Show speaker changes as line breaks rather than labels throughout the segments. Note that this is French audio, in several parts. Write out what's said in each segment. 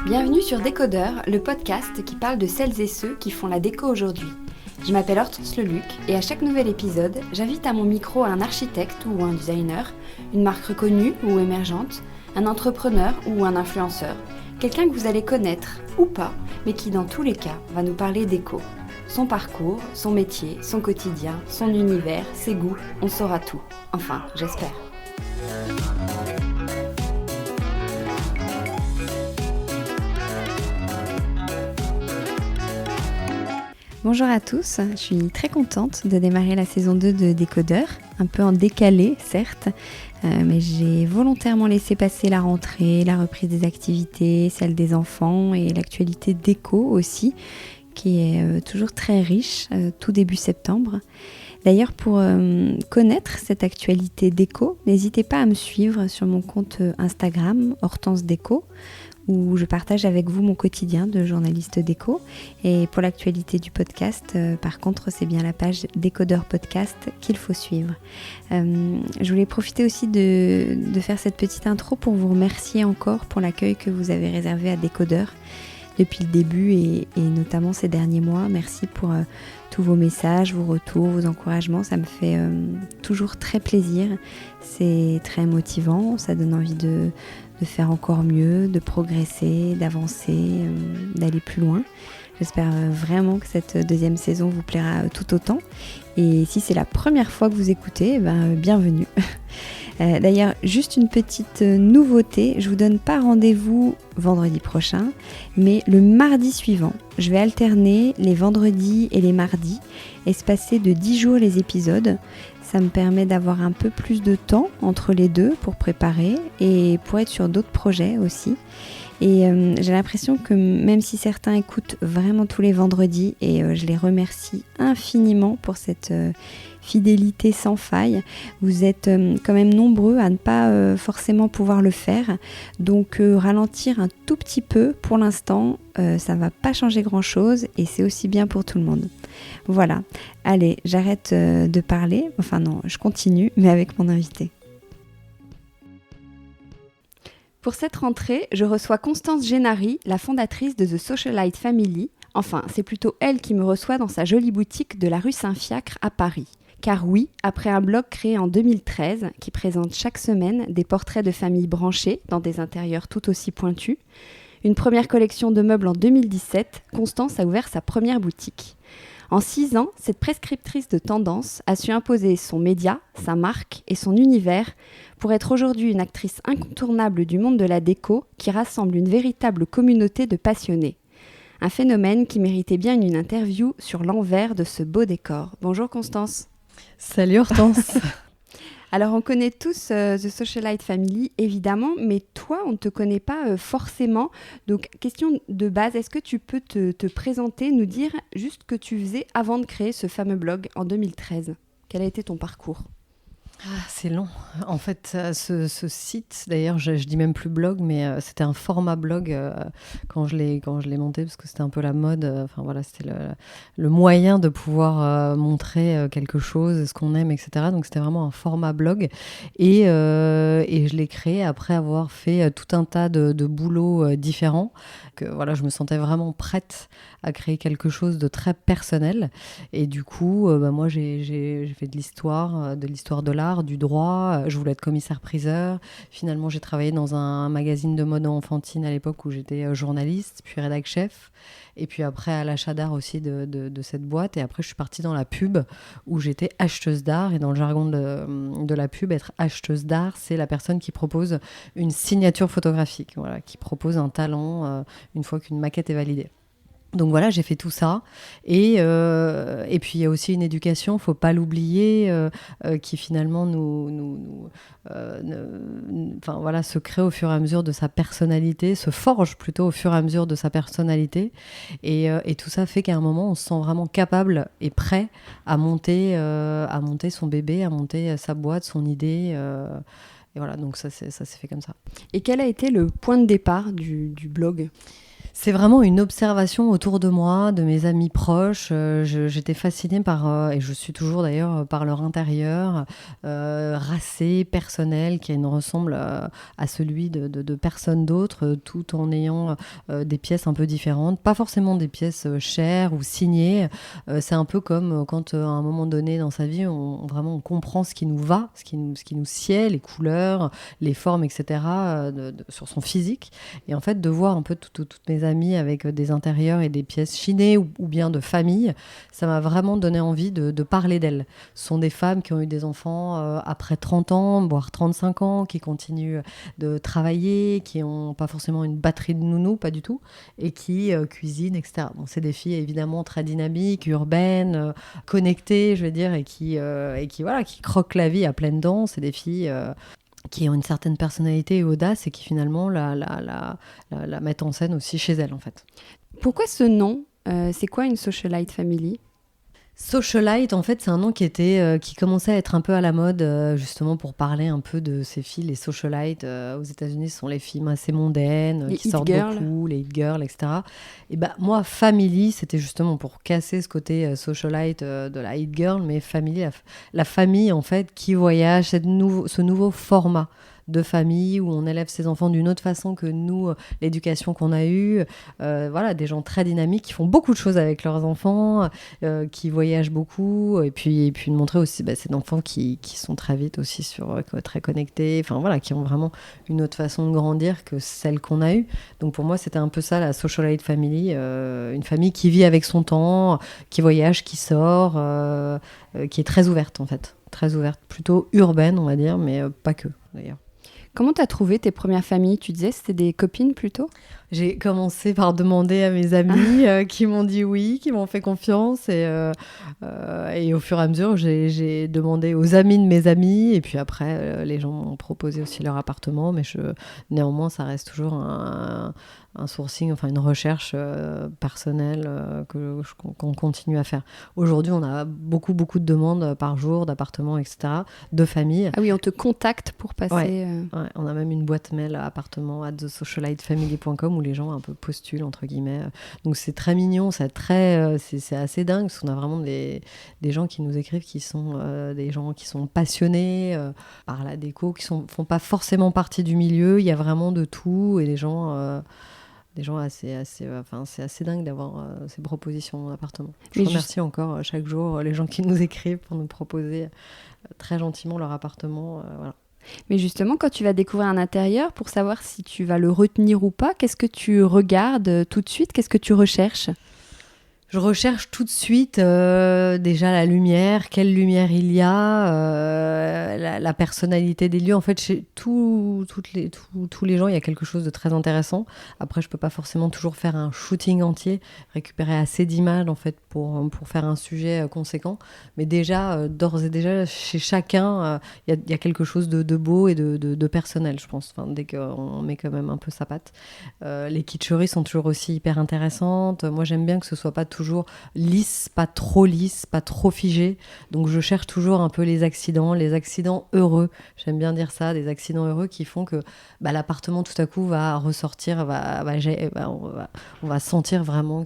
Bienvenue sur Décodeur, le podcast qui parle de celles et ceux qui font la déco aujourd'hui. Je m'appelle Hortense Leluc et à chaque nouvel épisode, j'invite à mon micro un architecte ou un designer, une marque reconnue ou émergente, un entrepreneur ou un influenceur, quelqu'un que vous allez connaître ou pas, mais qui dans tous les cas va nous parler déco. Son parcours, son métier, son quotidien, son univers, ses goûts, on saura tout. Enfin, j'espère. Bonjour à tous, je suis très contente de démarrer la saison 2 de Décodeur, un peu en décalé certes, mais j'ai volontairement laissé passer la rentrée, la reprise des activités, celle des enfants et l'actualité déco aussi, qui est toujours très riche, tout début septembre. D'ailleurs, pour connaître cette actualité déco, n'hésitez pas à me suivre sur mon compte Instagram, Hortense Déco, où je partage avec vous mon quotidien de journaliste déco. Et pour l'actualité du podcast, par contre, c'est bien la page Décodeur Podcast qu'il faut suivre. Je voulais profiter aussi de faire cette petite intro pour vous remercier encore pour l'accueil que vous avez réservé à Décodeur depuis le début et notamment ces derniers mois. Merci pour tous vos messages, vos retours, vos encouragements. Ça me fait toujours très plaisir. C'est très motivant, ça donne envie de faire encore mieux, de progresser, d'avancer, d'aller plus loin. J'espère vraiment que cette deuxième saison vous plaira tout autant. Et si c'est la première fois que vous écoutez, bienvenue. D'ailleurs, juste une petite nouveauté, je ne vous donne pas rendez-vous vendredi prochain, mais le mardi suivant. Je vais alterner les vendredis et les mardis, espacer de 10 jours les épisodes. Ça me permet d'avoir un peu plus de temps entre les deux pour préparer et pour être sur d'autres projets aussi. Et j'ai l'impression que même si certains écoutent vraiment tous les vendredis, et je les remercie infiniment pour cette fidélité sans faille, vous êtes quand même nombreux à ne pas forcément pouvoir le faire. Donc ralentir un tout petit peu pour l'instant, ça ne va pas changer grand-chose et c'est aussi bien pour tout le monde. Voilà, allez, j'arrête de parler, enfin non, je continue, mais avec mon invité. Pour cette rentrée, je reçois Constance Gennari, la fondatrice de The Socialite Family. Enfin, c'est plutôt elle qui me reçoit dans sa jolie boutique de la rue Saint-Fiacre à Paris. Car oui, après un blog créé en 2013 qui présente chaque semaine des portraits de familles branchées dans des intérieurs tout aussi pointus, une première collection de meubles en 2017, Constance a ouvert sa première boutique. En 6 ans, cette prescriptrice de tendance a su imposer son média, sa marque et son univers pour être aujourd'hui une actrice incontournable du monde de la déco qui rassemble une véritable communauté de passionnés. Un phénomène qui méritait bien une interview sur l'envers de ce beau décor. Bonjour Constance.
Salut Hortense.
Alors on connaît tous The Socialite Family évidemment, mais toi on ne te connaît pas forcément. Donc question de base, est-ce que tu peux te présenter, nous dire juste ce que tu faisais avant de créer ce fameux blog en 2013 ? Quel a été ton parcours ?
C'est long. En fait, ce site, d'ailleurs, je dis même plus blog, mais c'était un format blog quand je l'ai monté, parce que c'était un peu la mode. Enfin voilà, c'était le moyen de pouvoir montrer quelque chose, ce qu'on aime, etc. Donc c'était vraiment un format blog. Et je l'ai créé après avoir fait tout un tas de boulots différents. Que voilà, je me sentais vraiment prête à créer quelque chose de très personnel. Et du coup, moi, j'ai fait de l'histoire de l'art, du droit. Je voulais être commissaire-priseur. Finalement, j'ai travaillé dans un magazine de mode enfantine à l'époque où j'étais journaliste, puis rédac chef. Et puis après, à l'achat d'art aussi de cette boîte. Et après, je suis partie dans la pub où j'étais acheteuse d'art. Et dans le jargon de la pub, être acheteuse d'art, c'est la personne qui propose une signature photographique, voilà, qui propose un talent une fois qu'une maquette est validée. Donc voilà, j'ai fait tout ça. Et puis il y a aussi une éducation, faut pas l'oublier, qui finalement se crée au fur et à mesure de sa personnalité, se forge plutôt au fur et à mesure de sa personnalité. Et tout ça fait qu'à un moment, on se sent vraiment capable et prêt à monter son bébé, à monter sa boîte, son idée. Et voilà, donc ça s'est fait comme ça.
Et quel a été le point de départ du blog ?
C'est vraiment une observation autour de moi, de mes amis proches. J'étais fascinée par, et je suis toujours d'ailleurs, par leur intérieur, racé, personnel, qui ne ressemble à celui de personne d'autre, tout en ayant des pièces un peu différentes. Pas forcément des pièces chères ou signées. C'est un peu comme quand, à un moment donné dans sa vie, vraiment on comprend ce qui nous va, ce qui nous sied, les couleurs, les formes, etc., sur son physique. Et en fait, de voir un peu toutes mes amies avec des intérieurs et des pièces chinées ou bien de famille, ça m'a vraiment donné envie de parler d'elles. Ce sont des femmes qui ont eu des enfants après 30 ans, voire 35 ans, qui continuent de travailler, qui n'ont pas forcément une batterie de nounous, pas du tout, et qui cuisinent, etc. Bon, c'est des filles évidemment très dynamiques, urbaines, connectées, je veux dire, voilà, qui croquent la vie à pleines dents. C'est des filles qui ont une certaine personnalité et audace et qui finalement la mettent en scène aussi chez elles, en fait.
Pourquoi ce nom c'est quoi une socialite family?
Socialite, en fait, c'est un nom qui commençait à être un peu à la mode, justement pour parler un peu de ces filles. Les socialites aux États-Unis, ce sont les filles assez mondaines,
Les
qui
it
sortent
girls.
beaucoup, les it girls, etc. Et ben moi, family, c'était justement pour casser ce côté socialite de la it girl, mais family, la famille en fait qui voyage, ce nouveau format de famille où on élève ses enfants d'une autre façon que nous, l'éducation qu'on a eue. Voilà, des gens très dynamiques qui font beaucoup de choses avec leurs enfants, qui voyagent beaucoup, et puis de montrer aussi ces enfants qui sont très vite aussi très connectés, enfin voilà, qui ont vraiment une autre façon de grandir que celle qu'on a eue. Donc pour moi, c'était un peu ça, la socialite family, une famille qui vit avec son temps, qui voyage, qui sort, qui est très ouverte en fait, très ouverte, plutôt urbaine on va dire, mais pas que d'ailleurs.
Comment t'as trouvé tes premières familles? Tu disais c'était des copines plutôt?
J'ai commencé par demander à mes amis qui m'ont dit oui, qui m'ont fait confiance. Et au fur et à mesure, j'ai demandé aux amis de mes amis. Et puis après, les gens m'ont proposé aussi leur appartement. Mais néanmoins, ça reste toujours un sourcing, enfin une recherche personnelle qu'on continue à faire. Aujourd'hui, on a beaucoup de demandes par jour d'appartements, etc., de familles.
Ah oui, on te contacte pour passer...
Ouais, on a même une boîte mail appartement@thesocialitefamily.com où les gens un peu postulent, entre guillemets. Donc c'est très mignon, c'est assez dingue, parce qu'on a vraiment des gens qui nous écrivent, qui sont des gens qui sont passionnés par la déco, qui font pas forcément partie du milieu. Il y a vraiment de tout, et des gens assez enfin c'est assez dingue d'avoir ces propositions d'appartement. Je remercie encore chaque jour les gens qui nous écrivent pour nous proposer très gentiment leur appartement, voilà.
Mais justement, quand tu vas découvrir un intérieur, pour savoir si tu vas le retenir ou pas, qu'est-ce que tu regardes tout de suite? Qu'est-ce que tu recherches?
Je recherche tout de suite déjà la lumière, quelle lumière il y a, la personnalité des lieux. En fait, chez tous les gens, il y a quelque chose de très intéressant. Après, je peux pas forcément toujours faire un shooting entier, récupérer assez d'images en fait pour faire un sujet conséquent. Mais déjà, d'ores et déjà, chez chacun, il y a quelque chose de beau et de personnel, je pense. Enfin, dès qu'on met quand même un peu sa patte. Les kitscheries sont toujours aussi hyper intéressantes. Moi, j'aime bien que ce soit pas toujours lisse, pas trop figé. Donc je cherche toujours un peu les accidents heureux. J'aime bien dire ça, des accidents heureux qui font que l'appartement tout à coup va ressortir, on va sentir vraiment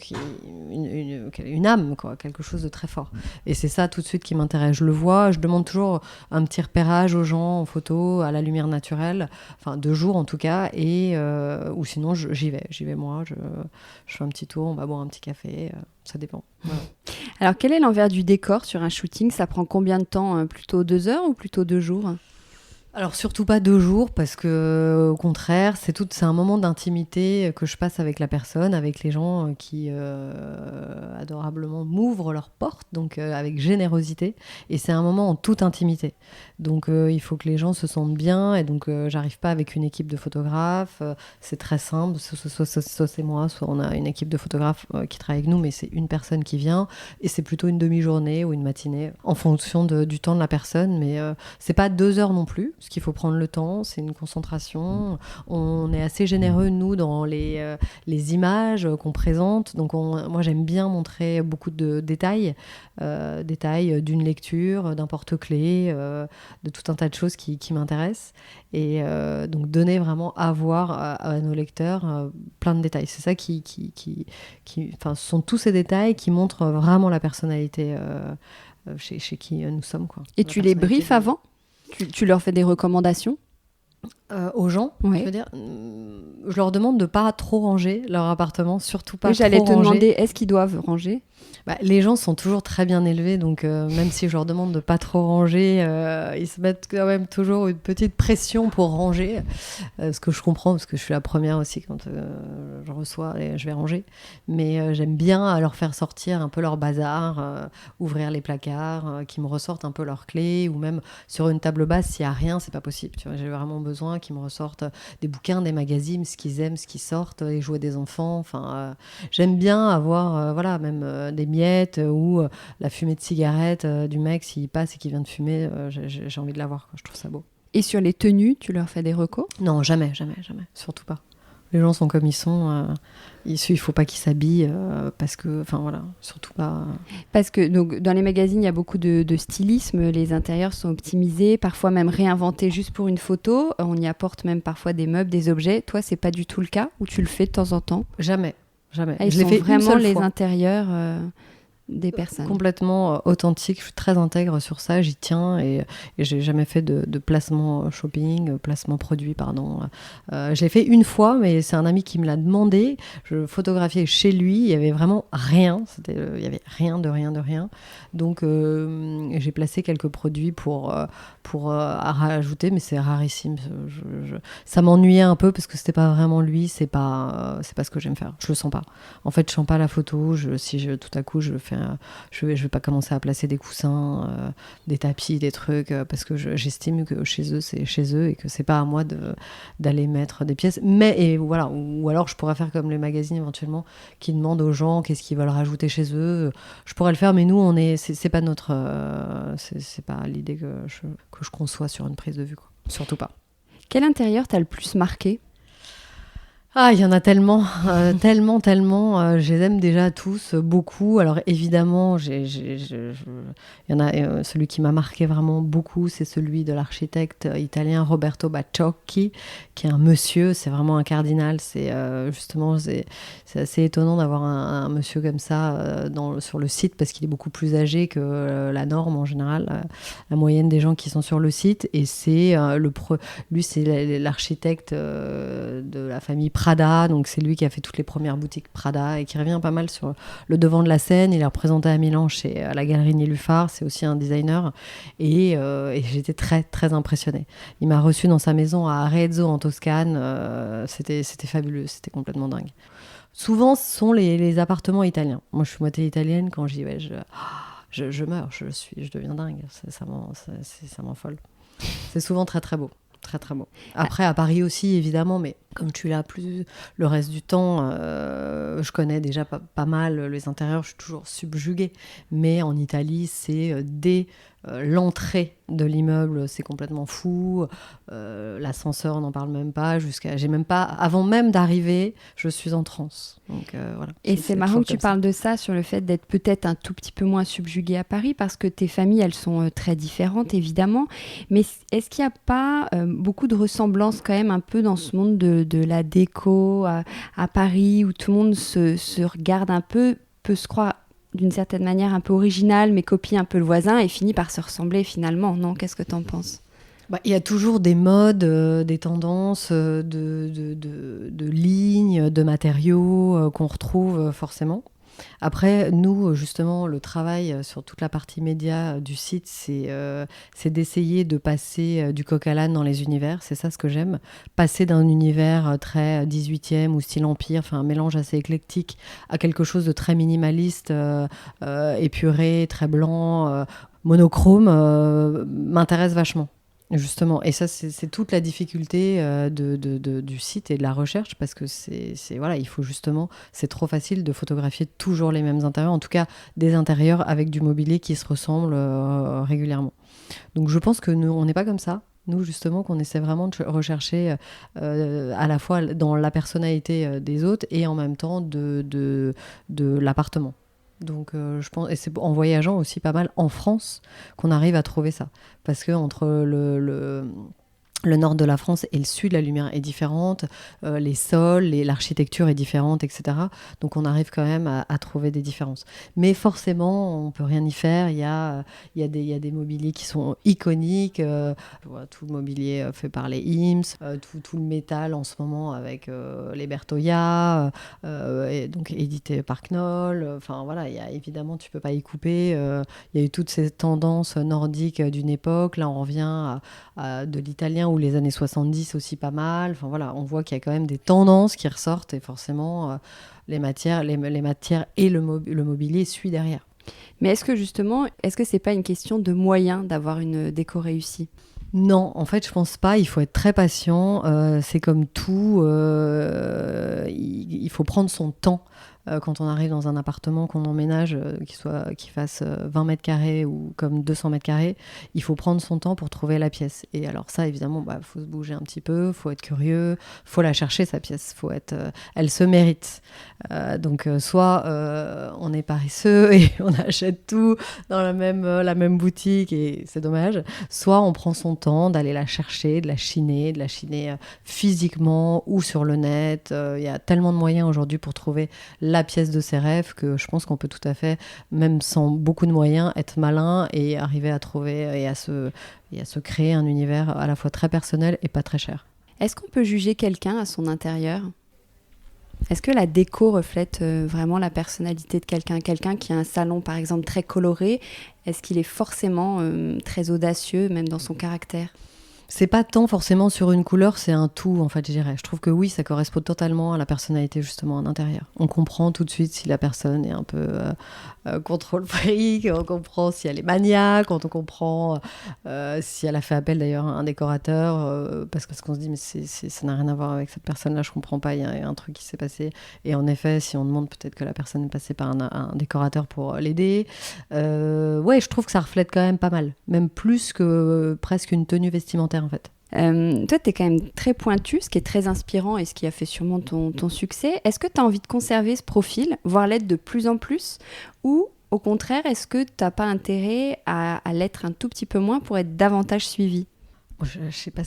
une âme, quoi, quelque chose de très fort. Et c'est ça tout de suite qui m'intéresse. Je le vois, je demande toujours un petit repérage aux gens en photo, à la lumière naturelle, enfin de jour en tout cas, ou sinon j'y vais moi, je fais un petit tour, on va boire un petit café. Ça dépend. Voilà.
Alors, quel est l'envers du décor sur un shooting? Ça prend combien de temps? Plutôt 2 heures ou plutôt 2 jours?
Alors surtout pas 2 jours, parce que au contraire, c'est un moment d'intimité que je passe avec la personne, avec les gens qui adorablement m'ouvrent leurs portes, donc avec générosité, et c'est un moment en toute intimité. Donc il faut que les gens se sentent bien, et donc j'arrive pas avec une équipe de photographes, c'est très simple, soit c'est moi, soit on a une équipe de photographes qui travaille avec nous, mais c'est une personne qui vient, et c'est plutôt une demi-journée ou une matinée, en fonction du temps de la personne, mais c'est pas 2 heures non plus. parce qu'il faut prendre le temps, c'est une concentration. On est assez généreux, nous, dans les images qu'on présente. Donc, moi, j'aime bien montrer beaucoup de détails, détails d'une lecture, d'un porte-clés, de tout un tas de choses qui m'intéressent. Et donc, donner vraiment à voir à nos lecteurs plein de détails. C'est ça ce sont tous ces détails qui montrent vraiment la personnalité chez qui nous sommes, quoi.
Et tu les briefes avant ? Tu leur fais des recommandations ?
Aux gens,
Ouais.
je veux dire, je leur demande de pas trop ranger leur appartement, surtout pas
Oui, j'allais
trop
te
ranger.
demander, est-ce qu'ils doivent ranger ?
Les gens sont toujours très bien élevés, donc même si je leur demande de pas trop ranger, ils se mettent quand même toujours une petite pression pour ranger, ce que je comprends, parce que je suis la première aussi quand je reçois et je vais ranger. Mais j'aime bien leur faire sortir un peu leur bazar, ouvrir les placards, qu'ils me ressortent un peu leurs clés, ou même sur une table basse, s'il y a rien, c'est pas possible. Tu vois, j'ai vraiment besoin qu'ils me ressortent des bouquins, des magazines, ce qu'ils aiment, ce qu'ils sortent, les jouets des enfants. Enfin, j'aime bien avoir, même des miettes ou la fumée de cigarette du mec s'il passe et qu'il vient de fumer, j'ai envie de l'avoir, quoi. Je trouve ça beau.
Et sur les tenues, tu leur fais des recos ?
Non, jamais, surtout pas. Les gens sont comme ils sont, il faut pas qu'ils s'habillent parce que, surtout pas.
Parce que donc, dans les magazines, il y a beaucoup de stylisme, les intérieurs sont optimisés, parfois même réinventés juste pour une photo, on y apporte même parfois des meubles, des objets. Toi, c'est pas du tout le cas, ou tu le fais de temps en temps ?
Jamais.
Ah, ils
Je l'ai
sont
fait une
vraiment
seule
les
fois.
intérieurs des personnes.
Complètement authentique, je suis très intègre sur ça, j'y tiens et j'ai jamais fait de placement shopping, placement produit, pardon. Je l'ai fait une fois, mais c'est un ami qui me l'a demandé. Je photographiais chez lui, il y avait vraiment rien, il y avait rien de rien. Donc j'ai placé quelques produits pour à rajouter, mais c'est rarissime. Ça m'ennuyait un peu parce que c'était pas vraiment lui, c'est pas ce que j'aime faire. Je le sens pas. En fait, je sens pas la photo. Tout à coup je fais je vais pas commencer à placer des coussins, des tapis, des trucs, parce que j'estime que chez eux, c'est chez eux et que c'est pas à moi d'aller mettre des pièces. Ou alors je pourrais faire comme les magazines éventuellement qui demandent aux gens qu'est-ce qu'ils veulent rajouter chez eux. Je pourrais le faire, mais nous, c'est pas notre, c'est pas l'idée que je conçois sur une prise de vue, quoi. Surtout pas.
Quel intérieur t'a le plus marqué ?
Ah, il y en a tellement, tellement. Je les aime déjà tous, beaucoup. Alors évidemment, il y en a celui qui m'a marqué vraiment beaucoup, c'est celui de l'architecte italien Roberto Bacciocchi, qui est un monsieur, c'est vraiment un cardinal. C'est assez étonnant d'avoir un monsieur comme ça sur le site, parce qu'il est beaucoup plus âgé que la norme en général, la moyenne des gens qui sont sur le site. Et c'est lui, c'est l'architecte de la famille Prada, donc c'est lui qui a fait toutes les premières boutiques Prada et qui revient pas mal sur le devant de la scène. Il est représenté à Milan à la Galerie Néluphar, c'est aussi un designer et j'étais très très impressionnée. Il m'a reçue dans sa maison à Arezzo en Toscane, c'était fabuleux, c'était complètement dingue. Souvent ce sont les appartements italiens. Moi je suis moitié italienne, quand j'y vais je meurs, je deviens dingue, ça m'envole. C'est souvent très très beau. Très très beau. Après à Paris aussi évidemment, mais comme tu l'as plus le reste du temps, je connais déjà pas mal les intérieurs, je suis toujours subjuguée. Mais en Italie, c'est dès l'entrée de l'immeuble, c'est complètement fou. L'ascenseur, on n'en parle même pas. Avant même d'arriver, je suis en transe. Donc voilà.
Et c'est marrant que tu parles de ça, sur le fait d'être peut-être un tout petit peu moins subjugué à Paris, parce que tes familles, elles sont très différentes évidemment. Mais est-ce qu'il n'y a pas beaucoup de ressemblances quand même un peu dans ce monde de la déco à Paris, où tout le monde se regarde un peu, peut se croire d'une certaine manière un peu original, mais copie un peu le voisin et finit par se ressembler finalement, non ? Qu'est-ce que t'en penses ?
Il y a toujours des modes, des tendances, de lignes, de matériaux qu'on retrouve forcément. Après, nous, justement, le travail sur toute la partie média du site, c'est d'essayer de passer du coq à l'âne dans les univers. C'est ça ce que j'aime. Passer d'un univers très 18e ou style empire, enfin un mélange assez éclectique, à quelque chose de très minimaliste, épuré, très blanc, monochrome, m'intéresse vachement. Justement, et ça c'est toute la difficulté du site et de la recherche, parce que il faut justement, c'est trop facile de photographier toujours les mêmes intérieurs, en tout cas des intérieurs avec du mobilier qui se ressemble régulièrement. Donc je pense que nous on n'est pas comme ça, Nous, justement, qu'on essaie vraiment de rechercher à la fois dans la personnalité des autres et en même temps de l'appartement. Donc, je pense, et c'est en voyageant aussi pas mal en France qu'on arrive à trouver ça. Parce que entre le nord de la France et le sud, la lumière est différente, les sols, l'architecture est différente, etc. Donc on arrive quand même à trouver des différences. Mais forcément, on ne peut rien y faire. Il y a des mobiliers qui sont iconiques. Tout le mobilier fait par les IMS, tout le métal en ce moment avec les Bertoya, et donc édité par Knoll. Enfin voilà, évidemment, tu ne peux pas y couper. Il y a eu toutes ces tendances nordiques d'une époque. Là, on revient de l'italien ou les années 70 aussi pas mal. Enfin voilà, on voit qu'il y a quand même des tendances qui ressortent et forcément les matières et le mobilier suit derrière.
Mais est-ce que c'est pas une question de moyens d'avoir une déco réussie ?
Non, en fait, je pense pas. Il faut être très patient. C'est comme tout. Il faut prendre son temps. Quand on arrive dans un appartement, qu'on emménage, qui fasse 20 mètres carrés ou comme 200 mètres carrés, il faut prendre son temps pour trouver la pièce. Et alors ça, évidemment, faut se bouger un petit peu, faut être curieux, faut la chercher, sa pièce. Elle se mérite. Donc, soit on est paresseux et on achète tout dans la même boutique et c'est dommage. Soit on prend son temps d'aller la chercher, de la chiner physiquement ou sur le net. Il y a tellement de moyens aujourd'hui pour trouver la pièce de ses rêves que je pense qu'on peut tout à fait, même sans beaucoup de moyens, être malin et arriver à trouver et à se créer un univers à la fois très personnel et pas très cher.
Est-ce qu'on peut juger quelqu'un à son intérieur ? Est-ce que la déco reflète vraiment la personnalité de quelqu'un ? Quelqu'un qui a un salon, par exemple, très coloré, est-ce qu'il est forcément très audacieux, même dans son caractère ?
C'est pas tant forcément sur une couleur, c'est un tout, en fait, je dirais. Je trouve que oui, ça correspond totalement à la personnalité, justement, en intérieur. On comprend tout de suite si la personne est un peu contrôle freak, on comprend si elle est maniaque, on comprend si elle a fait appel, d'ailleurs, à un décorateur, parce qu'on se dit, mais ça n'a rien à voir avec cette personne-là, je comprends pas, il y a un truc qui s'est passé. Et en effet, si on demande peut-être que la personne est passée par un décorateur pour l'aider, ouais, je trouve que ça reflète quand même pas mal, même plus que presque une tenue vestimentaire, en fait.
Toi, tu es quand même très pointu, ce qui est très inspirant et ce qui a fait sûrement ton succès. Est-ce que tu as envie de conserver ce profil, voire l'être de plus en plus ? Ou au contraire, est-ce que tu n'as pas intérêt à l'être un tout petit peu moins pour être davantage suivi ?
Je sais pas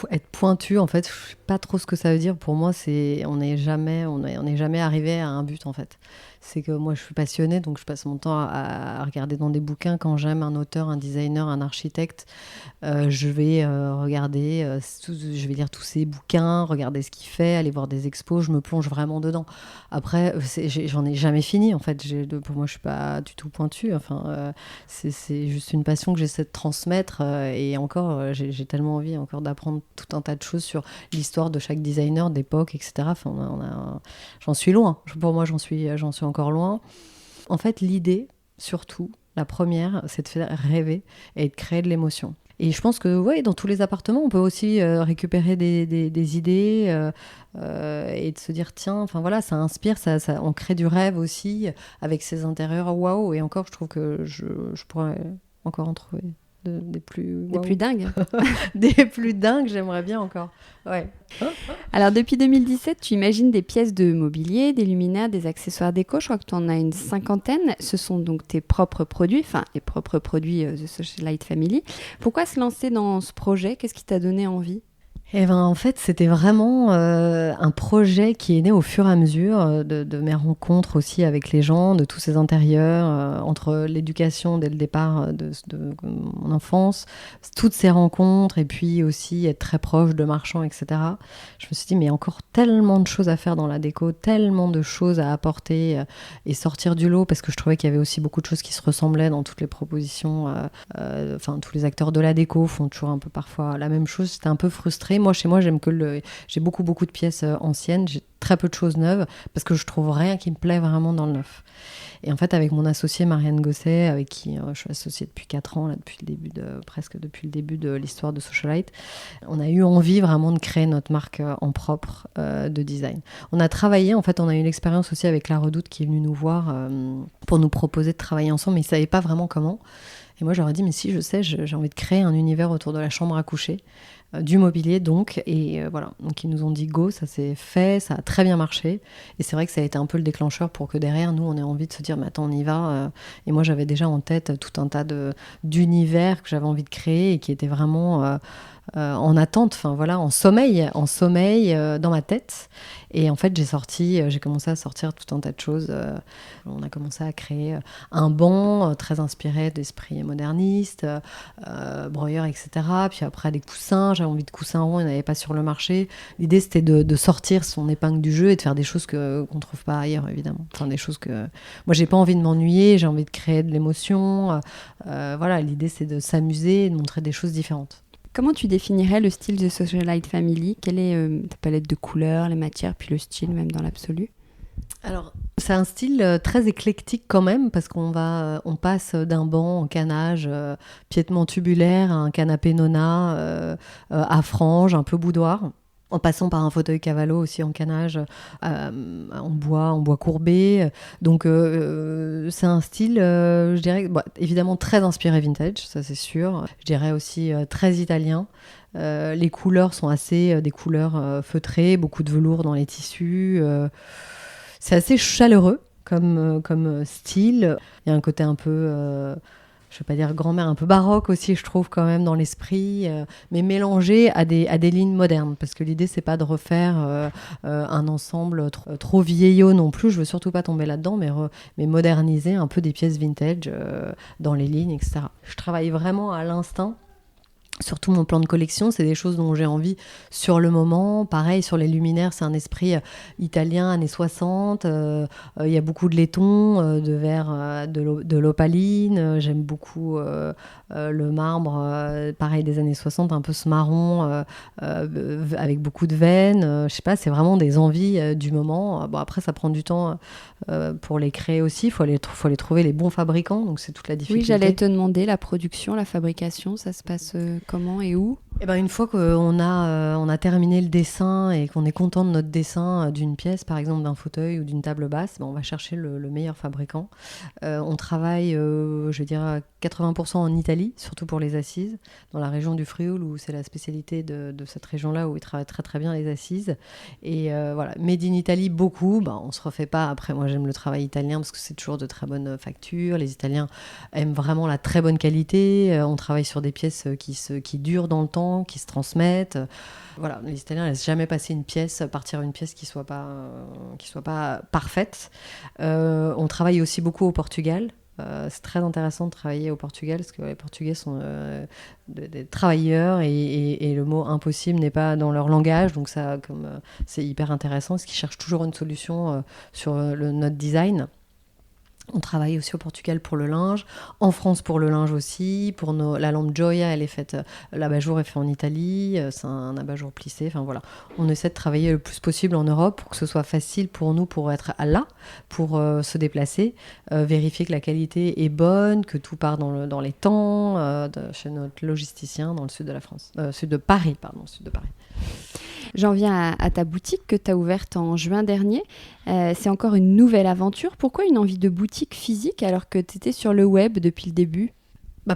être pointu, en fait, je sais pas trop ce que ça veut dire. Pour moi, on n'est jamais arrivé à un but, en fait. C'est que moi, je suis passionnée, donc je passe mon temps à regarder dans des bouquins. Quand j'aime un auteur, un designer, un architecte, je vais regarder, je vais lire tous ses bouquins, regarder ce qu'il fait, aller voir des expos, je me plonge vraiment dedans. Après, j'en ai jamais fini, en fait. Pour moi, je suis pas du tout pointue. Enfin, c'est juste une passion que j'essaie de transmettre. Et encore, j'ai tellement envie encore d'apprendre tout un tas de choses sur l'histoire de chaque designer, d'époque, etc. Enfin, j'en suis loin. Pour moi, j'en suis encore loin. En fait, l'idée, surtout, la première, c'est de faire rêver et de créer de l'émotion. Et je pense que ouais, dans tous les appartements, on peut aussi récupérer des idées et de se dire, tiens, enfin voilà, ça inspire, on crée du rêve aussi avec ces intérieurs. Waouh. Et encore, je trouve que je pourrais encore en trouver des plus
dingues.
Des plus dingues, j'aimerais bien encore. Ouais.
Alors, depuis 2017, tu imagines des pièces de mobilier, des luminaires, des accessoires déco. Je crois que tu en as une 50aine. Ce sont donc tes propres produits, enfin, les propres produits The Socialite Family. Pourquoi se lancer dans ce projet ? Qu'est-ce qui t'a donné envie ?
Eh ben, en fait, c'était vraiment un projet qui est né au fur et à mesure de mes rencontres aussi avec les gens, de tous ces intérieurs, entre l'éducation dès le départ de mon enfance, toutes ces rencontres, et puis aussi être très proche de marchands, etc. Je me suis dit, mais encore tellement de choses à faire dans la déco, tellement de choses à apporter et sortir du lot, parce que je trouvais qu'il y avait aussi beaucoup de choses qui se ressemblaient dans toutes les propositions. Enfin, tous les acteurs de la déco font toujours un peu parfois la même chose. C'était un peu frustré. Moi, chez moi, j'ai beaucoup de pièces anciennes. J'ai très peu de choses neuves parce que je trouve rien qui me plaît vraiment dans le neuf. Et en fait, avec mon associée Marianne Gosset, avec qui je suis associée depuis 4 ans, là, presque depuis le début de l'histoire de Socialite, on a eu envie vraiment de créer notre marque en propre de design. On a travaillé, en fait, on a eu une expérience aussi avec La Redoute qui est venue nous voir pour nous proposer de travailler ensemble, mais ils ne savaient pas vraiment comment. Et moi, j'aurais dit, mais si, je sais, j'ai envie de créer un univers autour de la chambre à coucher, du mobilier donc. Et voilà, donc ils nous ont dit go, ça s'est fait, ça a très bien marché. Et c'est vrai que ça a été un peu le déclencheur pour que derrière, nous, on ait envie de se dire, mais attends, on y va. Et moi, j'avais déjà en tête tout un tas d'univers que j'avais envie de créer et qui étaient vraiment en attente, enfin voilà, en sommeil dans ma tête. Et en fait, j'ai commencé à sortir tout un tas de choses. On a commencé à créer un banc très inspiré d'esprit moderniste, broyeur, etc. Puis après, des coussins. J'avais envie de coussins ronds, il n'y en avait pas sur le marché. L'idée, c'était de sortir son épingle du jeu et de faire des choses qu'on ne trouve pas ailleurs, évidemment. Enfin, des choses que... Moi, j'ai pas envie de m'ennuyer, j'ai envie de créer de l'émotion. Voilà, l'idée, c'est de s'amuser et de montrer des choses différentes.
Comment tu définirais le style de Socialite Family? Quelle est ta palette de couleurs, les matières, puis le style même dans l'absolu?
Alors, c'est un style très éclectique quand même, parce on passe d'un banc en canage piétement tubulaire à un canapé nona à franges, un peu boudoir, en passant par un fauteuil Cavallo aussi en canage, en bois courbé. Donc c'est un style, je dirais, évidemment très inspiré vintage, ça c'est sûr. Je dirais aussi très italien. Les couleurs sont assez des couleurs feutrées, beaucoup de velours dans les tissus. C'est assez chaleureux comme style. Il y a un côté un peu... je ne vais pas dire grand-mère, un peu baroque aussi, je trouve, quand même, dans l'esprit, mais mélangé à des lignes modernes, parce que l'idée, c'est pas de refaire un ensemble trop vieillot non plus, je veux surtout pas tomber là-dedans, mais moderniser un peu des pièces vintage dans les lignes, etc. Je travaille vraiment à l'instinct. Surtout mon plan de collection, c'est des choses dont j'ai envie sur le moment. Pareil, sur les luminaires, c'est un esprit italien, années 60. Il y a beaucoup de laiton, de verre, de l'opaline. J'aime beaucoup le marbre, pareil, des années 60, un peu ce marron avec beaucoup de veines. Je sais pas, c'est vraiment des envies du moment. Bon, après, ça prend du temps pour les créer aussi. Il faut aller trouver les bons fabricants, donc c'est toute la difficulté.
Oui, j'allais te demander, la production, la fabrication, ça se passe comment et où?
Eh ben, une fois qu'on a terminé le dessin et qu'on est content de notre dessin d'une pièce, par exemple d'un fauteuil ou d'une table basse, on va chercher le meilleur fabricant. On travaille, je dirais, à 80% en Italie, surtout pour les assises, dans la région du Frioul, où c'est la spécialité de cette région-là, où ils travaillent très très bien les assises. Et voilà, made in Italy, beaucoup. On ne se refait pas. Après, moi, j'aime le travail italien parce que c'est toujours de très bonnes factures. Les Italiens aiment vraiment la très bonne qualité. On travaille sur des pièces qui durent dans le temps, qui se transmettent. Voilà, les Italiens ne laissent jamais partir une pièce qui soit pas parfaite. On travaille aussi beaucoup au Portugal. C'est très intéressant de travailler au Portugal parce que les Portugais sont des travailleurs et le mot impossible n'est pas dans leur langage, donc ça, c'est hyper intéressant parce qu'ils cherchent toujours une solution sur notre design. On travaille aussi au Portugal pour le linge, en France pour le linge aussi, pour la lampe Gioia, elle est faite, l'abat-jour est fait en Italie, c'est un abat-jour plissé, enfin voilà. On essaie de travailler le plus possible en Europe pour que ce soit facile pour nous pour être là, pour se déplacer, vérifier que la qualité est bonne, que tout part dans les temps, chez notre logisticien dans le sud de la France, sud de Paris.
J'en viens à ta boutique que tu as ouverte en juin dernier. C'est encore une nouvelle aventure. Pourquoi une envie de boutique physique alors que tu étais sur le web depuis le début ?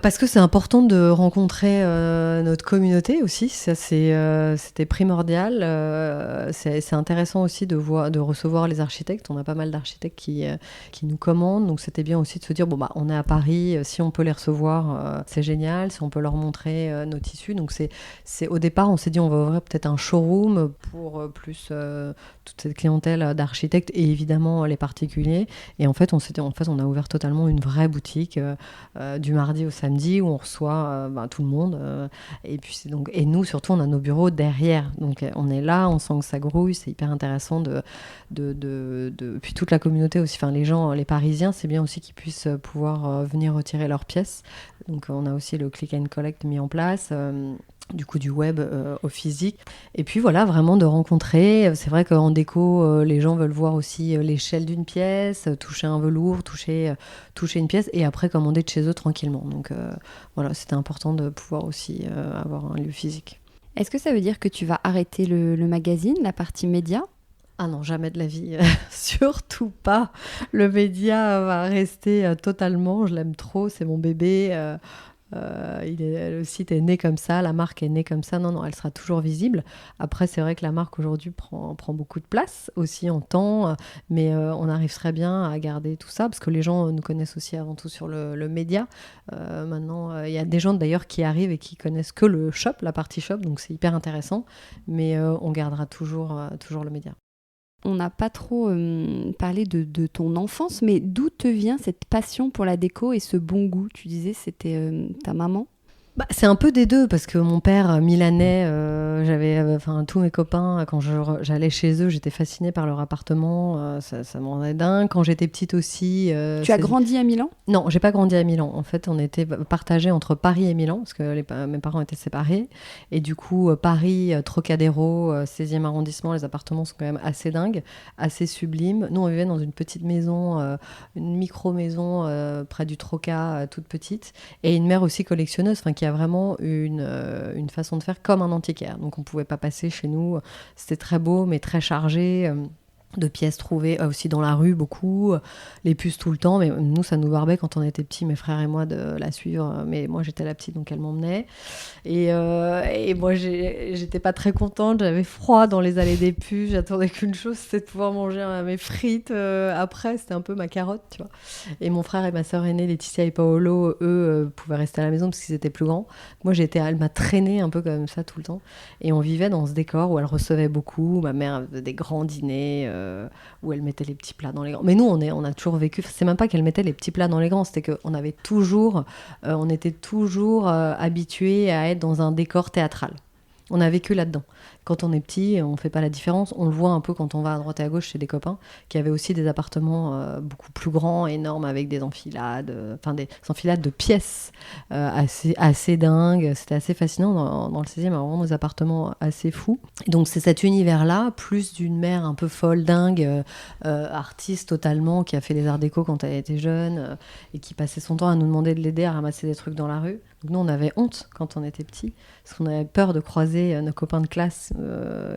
Parce que c'est important de rencontrer notre communauté aussi, ça c'était primordial. C'est intéressant aussi de recevoir les architectes. On a pas mal d'architectes qui nous commandent, donc c'était bien aussi de se dire on est à Paris, si on peut les recevoir, c'est génial. Si on peut leur montrer nos tissus, donc c'est au départ on s'est dit on va ouvrir peut-être un showroom pour plus toute cette clientèle d'architectes et évidemment les particuliers. Et en fait on a ouvert totalement une vraie boutique du mardi au samedi où on reçoit tout le monde et nous surtout on a nos bureaux derrière, donc on est là, on sent que ça grouille, c'est hyper intéressant puis toute la communauté aussi, enfin les gens, les Parisiens, c'est bien aussi qu'ils puissent pouvoir venir retirer leurs pièces, donc on a aussi le click and collect mis en place, du coup du web au physique, et puis voilà, vraiment de rencontrer. C'est vrai qu'en déco les gens veulent voir aussi l'échelle d'une pièce, toucher un velours, toucher une pièce et après commander de chez eux tranquillement, donc voilà, c'était important de pouvoir aussi avoir un lieu physique.
Est-ce que ça veut dire que tu vas arrêter le magazine, la partie média ?
Ah non, jamais de la vie, surtout pas. Le média va rester totalement, je l'aime trop, c'est mon bébé. Le site est né comme ça, la marque est née comme ça. Non, non, elle sera toujours visible. Après, c'est vrai que la marque aujourd'hui prend beaucoup de place aussi en temps, mais on arrive très bien à garder tout ça parce que les gens nous connaissent aussi avant tout sur le média. Maintenant, il y a des gens d'ailleurs qui arrivent et qui connaissent que le shop, la partie shop, donc c'est hyper intéressant, mais on gardera toujours le média.
On n'a pas trop parlé de ton enfance, mais d'où te vient cette passion pour la déco et ce bon goût? Tu disais c'était ta maman?
C'est un peu des deux, parce que mon père milanais, j'avais, tous mes copains, quand j'allais chez eux, j'étais fascinée par leur appartement, ça me rendait dingue. Quand j'étais petite aussi...
Tu as grandi à Milan?
Non, j'ai pas grandi à Milan. En fait, on était partagés entre Paris et Milan, parce que mes parents étaient séparés. Et du coup, Paris, Trocadéro, 16e arrondissement, les appartements sont quand même assez dingues, assez sublimes. Nous, on vivait dans une petite maison, une micro-maison près du Troca, toute petite. Et une mère aussi collectionneuse, qui a vraiment une façon de faire comme un antiquaire. Donc on ne pouvait pas passer chez nous. C'était très beau, mais très chargé. De pièces trouvées aussi dans la rue, beaucoup. Les puces tout le temps. Mais nous, ça nous barbait quand on était petits, mes frères et moi, de la suivre. Mais moi, j'étais la petite, donc elle m'emmenait. Et moi, j'étais pas très contente. J'avais froid dans les allées des puces. J'attendais qu'une chose, c'était de pouvoir manger mes frites. Après, c'était un peu ma carotte, tu vois. Et mon frère et ma sœur aînée, Laetitia et Paolo, eux, pouvaient rester à la maison parce qu'ils étaient plus grands. Moi, elle m'a traînée un peu comme ça tout le temps. Et on vivait dans ce décor où elle recevait beaucoup. Ma mère faisait des grands dîners où elle mettait les petits plats dans les grands. Mais nous, on a toujours vécu... C'est même pas qu'elle mettait les petits plats dans les grands, c'était qu'on avait toujours... on était toujours habitués à être dans un décor théâtral. On a vécu là-dedans. Quand on est petit, on ne fait pas la différence. On le voit un peu quand on va à droite et à gauche chez des copains qui avaient aussi des appartements beaucoup plus grands, énormes, avec des enfilades, des enfilades de pièces assez dingues. C'était assez fascinant. Dans le 16e, on a vraiment des appartements assez fous. Et donc, c'est cet univers-là, plus d'une mère un peu folle, dingue, artiste totalement, qui a fait les arts déco quand elle était jeune et qui passait son temps à nous demander de l'aider à ramasser des trucs dans la rue. Donc nous, on avait honte quand on était petits, parce qu'on avait peur de croiser nos copains de classe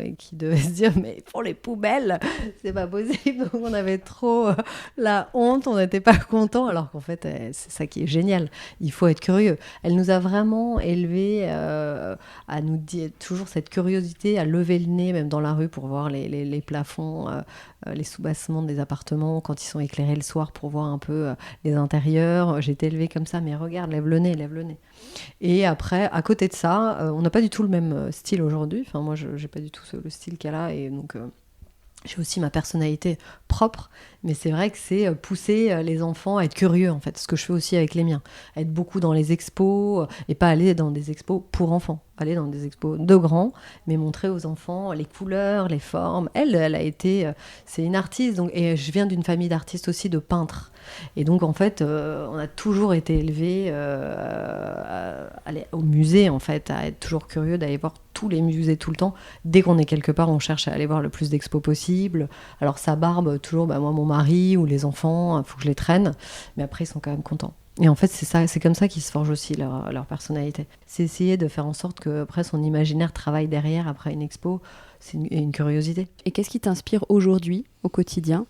et qui devaient se dire « mais pour les poubelles, c'est pas possible ». Donc on avait trop la honte, on n'était pas contents, alors qu'en fait, c'est ça qui est génial. Il faut être curieux. Elle nous a vraiment élevés à nous dire toujours cette curiosité, à lever le nez, même dans la rue, pour voir les plafonds, les soubassements des appartements, quand ils sont éclairés le soir, pour voir un peu les intérieurs. J'ai été élevée comme ça, mais regarde, lève le nez, lève le nez. Et après, à côté de ça, on n'a pas du tout le même style aujourd'hui. Enfin, moi, je n'ai pas du tout le style qu'elle a. Et donc, j'ai aussi ma personnalité propre. Mais c'est vrai que c'est pousser les enfants à être curieux, en fait. Ce que je fais aussi avec les miens. Être beaucoup dans les expos et pas aller dans des expos pour enfants. Aller dans des expos de grands, mais montrer aux enfants les couleurs, les formes. Elle a été... c'est une artiste. Donc, et je viens d'une famille d'artistes aussi, de peintres. Et donc, en fait, on a toujours été élevés à aller au musée, en fait, à être toujours curieux, d'aller voir tous les musées tout le temps. Dès qu'on est quelque part, on cherche à aller voir le plus d'expos possible. Alors, ça barbe toujours, moi, mon mari ou les enfants, il faut que je les traîne. Mais après, ils sont quand même contents. Et en fait, c'est comme ça qu'ils se forgent aussi leur personnalité. C'est essayer de faire en sorte que après, son imaginaire travaille derrière, après une expo. C'est une curiosité.
Et qu'est-ce qui t'inspire aujourd'hui, au quotidien ?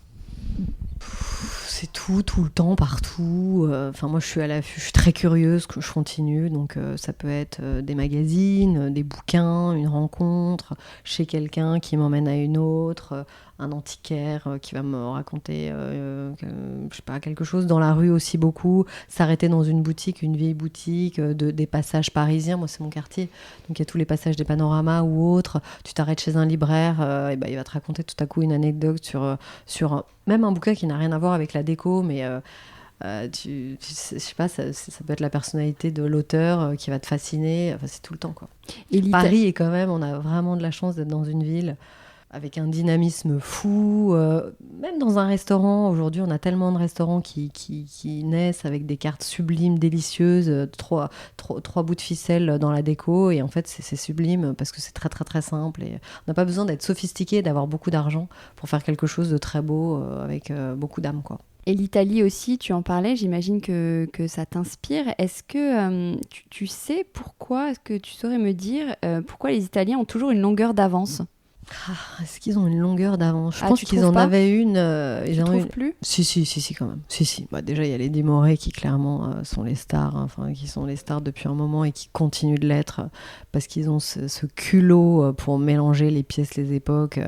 C'est tout le temps, partout. Moi, je suis très curieuse, que je continue. Donc, ça peut être des magazines, des bouquins, une rencontre chez quelqu'un qui m'emmène à une autre, un antiquaire qui va me raconter, je sais pas, quelque chose dans la rue aussi beaucoup. S'arrêter dans une boutique, une vieille boutique, des passages parisiens. Moi, c'est mon quartier. Donc, il y a tous les passages des panoramas ou autres. Tu t'arrêtes chez un libraire, et il va te raconter tout à coup une anecdote sur même un bouquin qui n'a rien à voir avec la déco, mais je sais pas, ça peut être la personnalité de l'auteur qui va te fasciner. Enfin, c'est tout le temps, quoi. Paris est quand même, on a vraiment de la chance d'être dans une ville avec un dynamisme fou. Même dans un restaurant, aujourd'hui, on a tellement de restaurants qui naissent avec des cartes sublimes, délicieuses, trois bouts de ficelle dans la déco. Et en fait, c'est sublime parce que c'est très, très, très simple. Et on n'a pas besoin d'être sophistiqué, d'avoir beaucoup d'argent pour faire quelque chose de très beau avec beaucoup d'âme, quoi.
Et l'Italie aussi, tu en parlais, j'imagine que ça t'inspire. Est-ce que tu sais pourquoi, est-ce que tu saurais me dire pourquoi les Italiens ont toujours une longueur d'avance ?
Est-ce qu'ils ont une longueur d'avance ? Je pense qu'ils en avaient une.
Tu trouves plus ?
Si, quand même. Si. Bah, déjà, il y a les Dimoré qui, clairement, sont les stars, qui sont les stars depuis un moment et qui continuent de l'être parce qu'ils ont ce culot pour mélanger les pièces, les époques,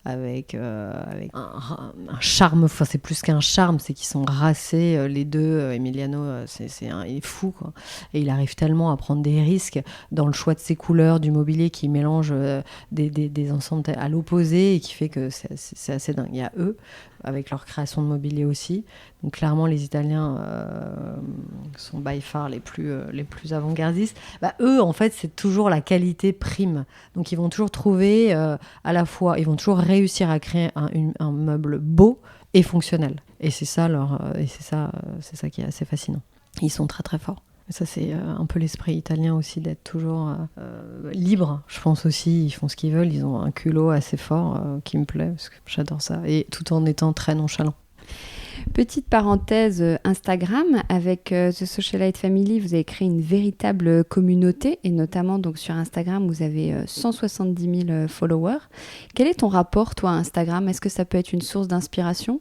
avec un charme. Enfin, c'est plus qu'un charme, c'est qu'ils sont racés, les deux. Emiliano, il est fou, quoi. Et il arrive tellement à prendre des risques dans le choix de ses couleurs, du mobilier qui mélange des ensembles à l'opposé et qui fait que c'est assez dingue. Il y a eux, avec leur création de mobilier aussi. Donc clairement, les Italiens sont by far les plus avant-gardistes. Eux, en fait, c'est toujours la qualité prime. Donc ils vont toujours trouver à la fois, ils vont toujours réussir à créer un meuble beau et fonctionnel. Et c'est ça c'est ça qui est assez fascinant. Ils sont très très forts. Et ça, c'est un peu l'esprit italien aussi, d'être toujours libre. Je pense aussi, ils font ce qu'ils veulent. Ils ont un culot assez fort qui me plaît, parce que j'adore ça. Et tout en étant très nonchalant.
Petite parenthèse Instagram, avec The Socialite Family, vous avez créé une véritable communauté, et notamment donc, sur Instagram, vous avez 170 000 followers. Quel est ton rapport, toi, à Instagram ? Est-ce que ça peut être une source d'inspiration ?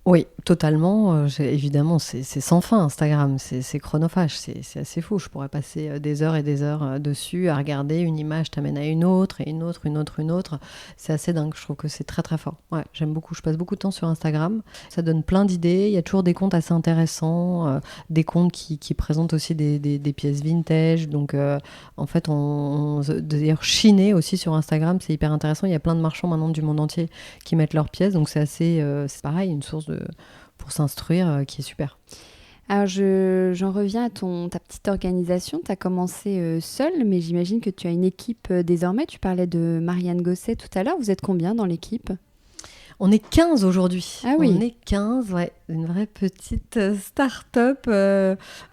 Oui, totalement. Évidemment, c'est sans fin, Instagram. C'est chronophage, c'est assez fou. Je pourrais passer des heures et des heures dessus à regarder une image, t'amène à une autre, et une autre. C'est assez dingue. Je trouve que c'est très, très fort. Ouais, j'aime beaucoup. Je passe beaucoup de temps sur Instagram. Ça donne plein d'idées. Il y a toujours des comptes assez intéressants, des comptes qui présentent aussi des pièces vintage. Donc, en fait, d'ailleurs, chiner aussi sur Instagram, c'est hyper intéressant. Il y a plein de marchands maintenant du monde entier qui mettent leurs pièces. Donc, c'est assez... c'est pareil, une source pour s'instruire qui est super.
Alors, j'en reviens à ta petite organisation. Tu as commencé seule, mais j'imagine que tu as une équipe désormais. Tu parlais de Marianne Gosset tout à l'heure. Vous êtes combien dans l'équipe ?
On est 15 aujourd'hui.
Ah oui.
On est 15, ouais. Une vraie petite start-up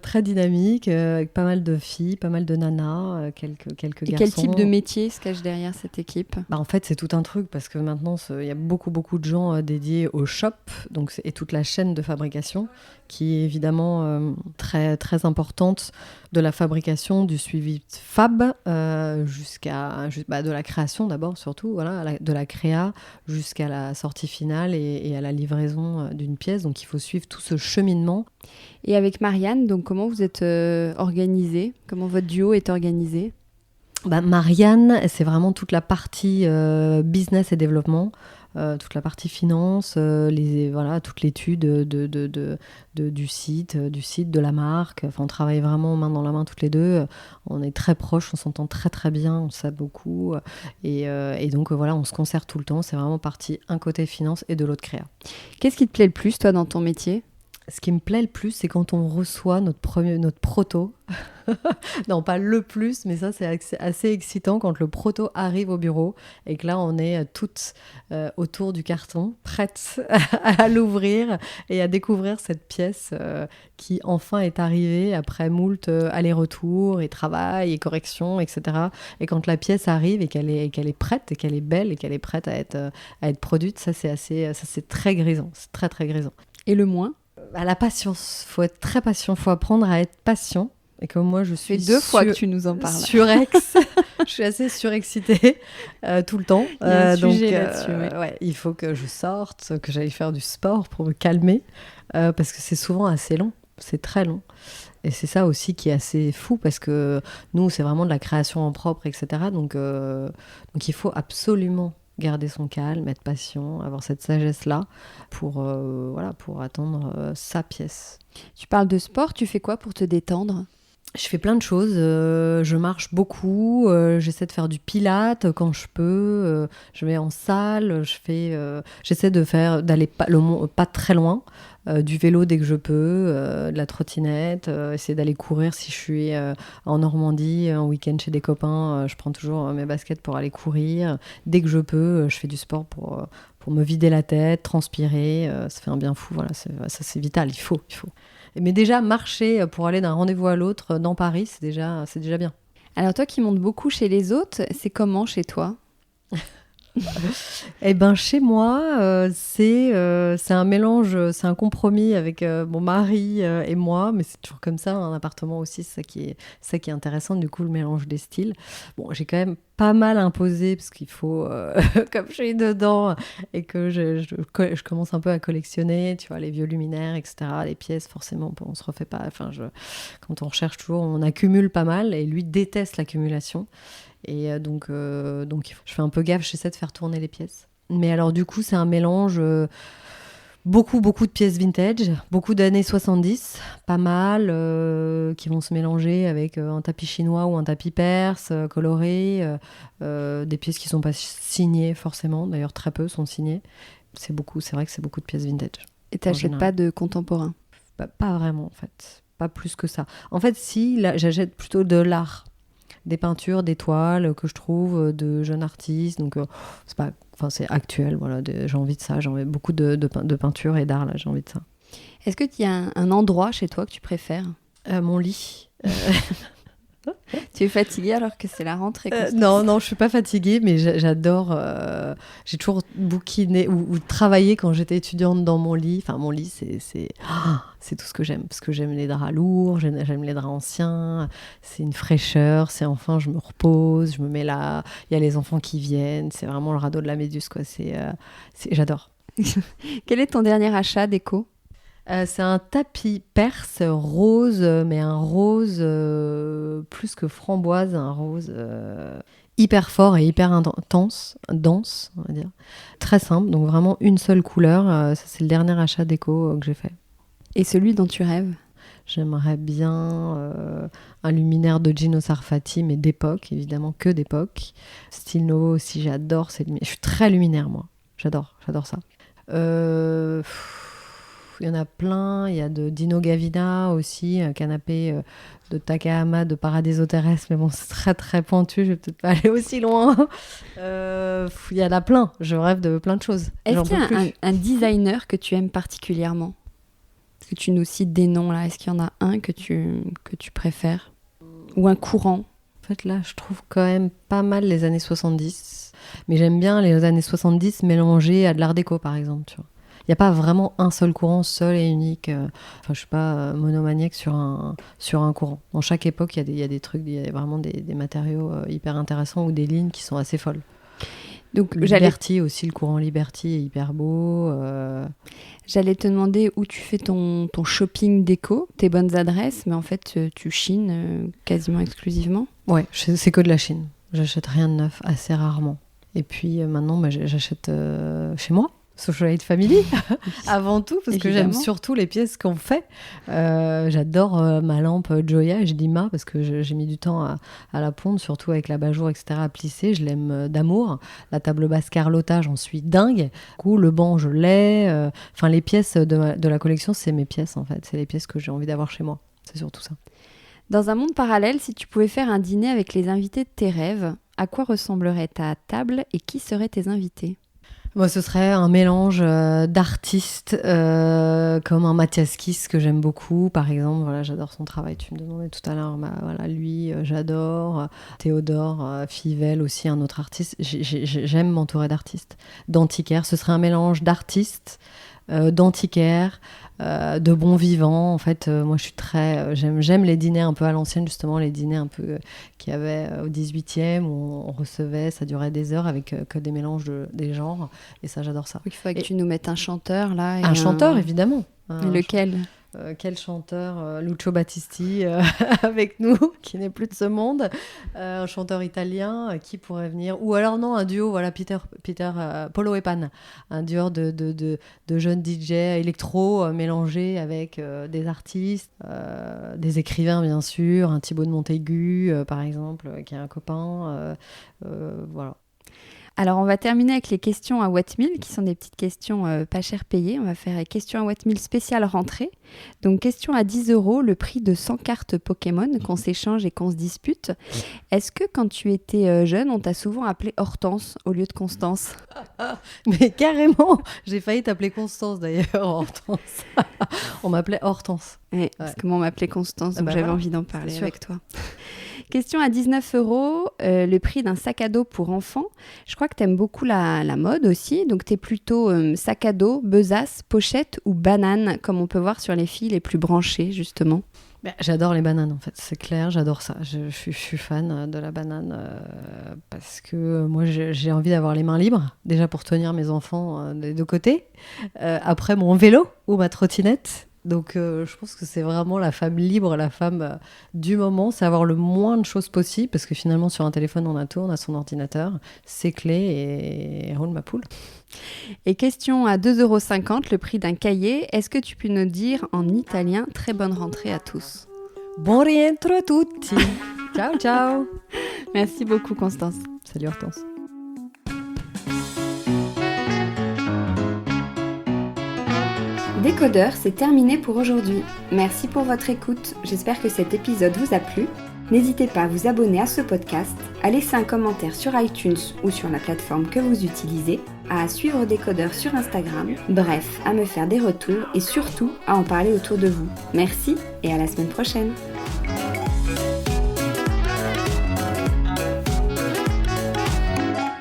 très dynamique, avec pas mal de filles, pas mal de nanas, quelques garçons.
Et quel type de métier se cache derrière cette équipe ?
En fait, c'est tout un truc, parce que maintenant, il y a beaucoup de gens dédiés au shop, et toute la chaîne de fabrication, qui est évidemment très, très importante, de la fabrication, du suivi fab, jusqu'à de la création d'abord, surtout, voilà, de la créa, jusqu'à la sortie finale et à la livraison d'une pièce. Donc il faut suivre tout ce cheminement.
Et avec Marianne, donc comment vous êtes organisée ? Comment votre duo est organisé ?
Marianne, c'est vraiment toute la partie business et développement, toute la partie finance, toute l'étude du site, de la marque. Enfin, on travaille vraiment main dans la main toutes les deux. On est très proches, on s'entend très très bien, on sait beaucoup. Et donc on se concerte tout le temps. C'est vraiment partie un côté finance et de l'autre créa.
Qu'est-ce qui te plaît le plus, toi, dans ton métier ?
Ce qui me plaît le plus, c'est quand on reçoit notre proto. Non, pas le plus, mais ça, c'est assez excitant quand le proto arrive au bureau et que là, on est toutes autour du carton, prêtes à l'ouvrir et à découvrir cette pièce qui enfin est arrivée après moult allers-retours et travail et corrections, etc. Et quand la pièce arrive et qu'elle est prête et qu'elle est belle et qu'elle est prête à être produite, ça, c'est très grisant. C'est très, très grisant.
Et le moins ?
La patience, faut être très patient, faut apprendre à être patient. Et comme moi, je suis
deux fois que tu nous en parles.
Surex, je suis assez surexcitée tout le temps.
Il y a un sujet là-dessus.
Ouais, il faut que je sorte, que j'aille faire du sport pour me calmer, parce que c'est souvent assez long, c'est très long. Et c'est ça aussi qui est assez fou, parce que nous, c'est vraiment de la création en propre, etc. Donc il faut absolument garder son calme, être patient, avoir cette sagesse-là pour attendre sa pièce.
Tu parles de sport, tu fais quoi pour te détendre ?
Je fais plein de choses, je marche beaucoup, j'essaie de faire du pilates quand je peux, je vais en salle, j'essaie d'aller pas très loin, du vélo dès que je peux, de la trottinette, essayer d'aller courir si je suis en Normandie, en week-end chez des copains, je prends toujours mes baskets pour aller courir. Dès que je peux, je fais du sport pour me vider la tête, transpirer, ça fait un bien fou, voilà, ça c'est vital, il faut. Mais déjà, marcher pour aller d'un rendez-vous à l'autre dans Paris, c'est déjà bien.
Alors toi qui montes beaucoup chez les autres, c'est comment chez toi ?
Eh ben, chez moi, c'est un mélange, c'est un compromis avec mon mari et moi, mais c'est toujours comme ça, un appartement aussi, c'est ça qui est intéressant, du coup, le mélange des styles. Bon, j'ai quand même pas mal imposé, parce qu'il faut, comme je suis dedans, et que je commence un peu à collectionner, tu vois, les vieux luminaires, etc., les pièces, forcément, bon, on se refait pas, enfin, quand on recherche toujours, on accumule pas mal, et lui déteste l'accumulation. Et donc je fais un peu gaffe, j'essaie de faire tourner les pièces. Mais alors du coup, c'est un mélange, beaucoup de pièces vintage, beaucoup d'années 70, pas mal, qui vont se mélanger avec un tapis chinois ou un tapis perse, coloré, des pièces qui ne sont pas signées forcément, d'ailleurs très peu sont signées. C'est vrai que c'est beaucoup de pièces vintage.
Et tu n'achètes pas de contemporain?
Pas vraiment en fait, pas plus que ça. En fait si, là, j'achète plutôt de l'art. Des peintures, des toiles que je trouve de jeunes artistes. Donc, c'est actuel. Voilà, j'ai envie de ça. J'ai envie beaucoup de peinture et d'art. Là, j'ai envie de ça.
Est-ce que tu y a un endroit chez toi que tu préfères?
Mon lit.
Tu es fatiguée alors que c'est la rentrée?
Non, je suis pas fatiguée, mais j'adore. J'ai toujours bouquiné ou travaillé quand j'étais étudiante dans mon lit. Enfin, mon lit, c'est tout ce que j'aime. Parce que j'aime les draps lourds, j'aime les draps anciens. C'est une fraîcheur. C'est enfin, je me repose, je me mets là. Il y a les enfants qui viennent. C'est vraiment le radeau de la Méduse, quoi. J'adore.
Quel est ton dernier achat déco?
C'est un tapis perse rose, mais un rose plus que framboise, un rose hyper fort et hyper dense, on va dire. Très simple, donc vraiment une seule couleur. Ça, c'est le dernier achat déco que j'ai fait.
Et celui dont tu rêves?
J'aimerais bien un luminaire de Gino Sarfati, mais d'époque, évidemment que d'époque. Style Novo aussi, j'adore ces luminaires. Je suis très luminaire, moi. J'adore ça. Il y en a plein, il y a de Dino Gavina aussi, un canapé de Takahama de Paradiso Terrestre, mais bon, c'est très très pointu, je vais peut-être pas aller aussi loin. Il y en a plein, je rêve de plein de choses.
Est-ce qu'il y a un designer que tu aimes particulièrement? Est-ce que tu nous cites des noms là? Est-ce qu'il y en a un que tu préfères? Ou un courant?
En fait, là, je trouve quand même pas mal les années 70, mais j'aime bien les années 70 mélangées à de l'art déco, par exemple, tu vois. Il n'y a pas vraiment un seul courant, seul et unique. Enfin, je ne suis pas monomaniaque sur un courant. Dans chaque époque, il y a des trucs, il y a vraiment des matériaux hyper intéressants ou des lignes qui sont assez folles. Donc, Liberty aussi, le courant Liberty est hyper beau.
J'allais te demander où tu fais ton shopping déco, tes bonnes adresses, mais en fait, tu chines quasiment exclusivement.
Ouais, c'est que de la Chine. J'achète rien de neuf, assez rarement. Et puis maintenant, j'achète chez moi. Socialite Family, avant tout, parce que j'aime surtout les pièces qu'on fait. J'adore ma lampe Joya, et je dis ma, parce que j'ai mis du temps à la pondre, surtout avec l'abat-jour, etc., à plisser. Je l'aime d'amour. La table basse Carlotta, j'en suis dingue. Du coup, le banc, je l'ai. Enfin, les pièces de la collection, c'est mes pièces, en fait. C'est les pièces que j'ai envie d'avoir chez moi. C'est surtout ça.
Dans un monde parallèle, si tu pouvais faire un dîner avec les invités de tes rêves, à quoi ressemblerait ta table et qui seraient tes invités?
Moi, ce serait un mélange d'artistes comme un Mathias Kiss que j'aime beaucoup, par exemple. Voilà, j'adore son travail. Tu me demandais tout à l'heure, voilà, lui, j'adore. Théodore Fivel aussi, un autre artiste. J'aime m'entourer d'artistes. D'antiquaires, ce serait un mélange d'artistes, d'antiquaires, de bons vivants. En fait, moi, je suis très... j'aime les dîners un peu à l'ancienne, justement, les dîners un peu qu'il y avait au 18e, où on recevait, ça durait des heures avec que des mélanges des genres. Et ça, j'adore ça.
Il faudrait que tu nous mettes un chanteur, là.
Un chanteur, évidemment.
Lequel?
Quel chanteur? Lucio Battisti avec nous, qui n'est plus de ce monde. Un chanteur italien qui pourrait venir. Ou alors non, un duo, voilà, Polo et Pan. Un duo de jeunes DJ électro mélangés avec des artistes, des écrivains bien sûr, un Thibaut de Montaigu par exemple, qui est un copain. Voilà.
Alors, on va terminer avec les questions à What Meal, qui sont des petites questions pas cher payées. On va faire questions à What Meal spéciale rentrée. Donc, question à 10 €, le prix de 100 cartes Pokémon qu'on s'échange et qu'on se dispute. Est-ce que quand tu étais jeune, on t'a souvent appelé Hortense au lieu de Constance?
Mais carrément, j'ai failli t'appeler Constance d'ailleurs, Hortense. On m'appait Hortense.
Ouais, parce que moi, on m'appelait Constance, donc j'avais envie d'en parler avec toi. Question à 19 €, le prix d'un sac à dos pour enfants. Je crois que tu aimes beaucoup la mode aussi, donc tu es plutôt sac à dos, besace, pochette ou banane, comme on peut voir sur les filles les plus branchées, justement.
J'adore les bananes, en fait, c'est clair, j'adore ça. Je suis fan de la banane parce que moi, j'ai envie d'avoir les mains libres, déjà pour tenir mes enfants des deux côtés. Après, mon vélo ou ma trottinette. Donc, je pense que c'est vraiment la femme libre, la femme du moment. C'est avoir le moins de choses possible parce que finalement, sur un téléphone, on a tout, on a son ordinateur, ses clés et roule ma poule.
Et question à 2,50 €, le prix d'un cahier. Est-ce que tu peux nous dire en italien « Très bonne rentrée à tous ».
Buon rientro a tutti. Ciao, ciao.
Merci beaucoup, Constance.
Salut Hortense.
Décodeur, c'est terminé pour aujourd'hui. Merci pour votre écoute. J'espère que cet épisode vous a plu. N'hésitez pas à vous abonner à ce podcast, à laisser un commentaire sur iTunes ou sur la plateforme que vous utilisez, à suivre Décodeur sur Instagram, bref, à me faire des retours et surtout à en parler autour de vous. Merci et à la semaine prochaine.